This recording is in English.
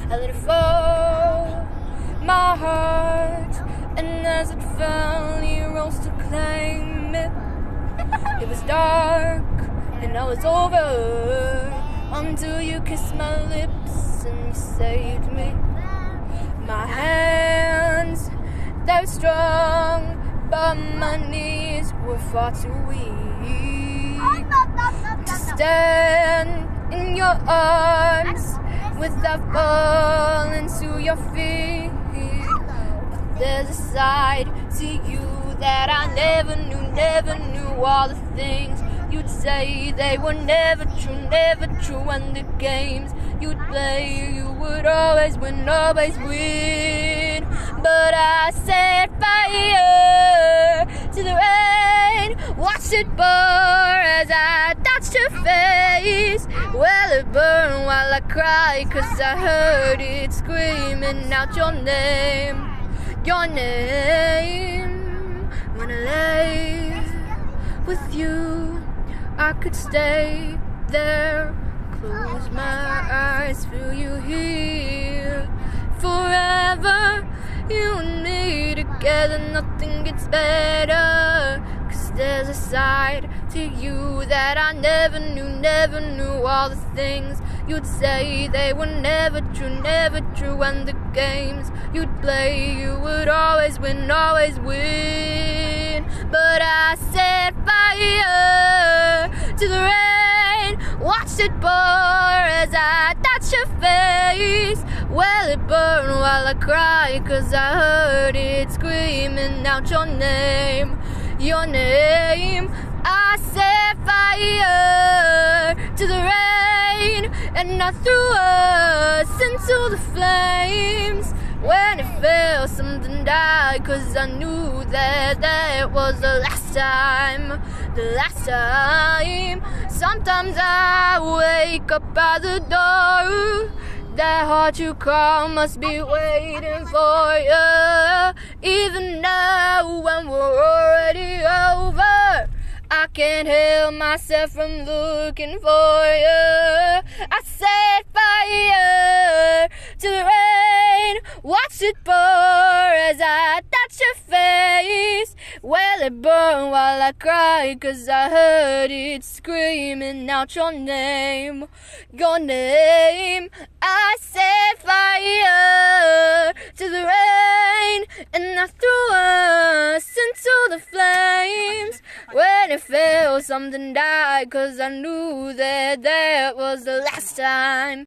I let it fall, my heart, and as it fell, you rose to claim it. It was dark, and I was over, until you kissed my lips and you saved me. My hands, they were strong, but my knees were far too weak to stand in your arms without falling to your feet. There's a side to you that I never knew. All the things you'd say, they were never true. And the games you'd play, you would always win. But I set fire to the rain, watched it pour as I touched your face. Well, it burned while I cried, 'cause I heard it screaming out your name. When I lay with you, I could stay there, close my eyes, feel you here forever. You and me together, nothing gets better, 'cause there's a side to you that I never knew. All the things you'd say, they were never true. And the games you'd play, you would always win. But I set fire to the rain, watched it pour as I touched your face. Well, it burned while I cried, 'cause I heard it screaming out your name. I set fire to the rain, and I threw us into the flames. When it fell, something died, 'cause I knew that was the last time. Sometimes I wake up by the door, that heart you call must be waiting for you. Even now when we're already over, I can't help myself from looking for you. I set fire to the rain, watch it pour as I touch your face. Well, it burned while I cried, 'cause I heard it screaming out your name. I set fire to the rain, and I threw us into the flames. When it fell, something died, 'cause I knew that was the last time.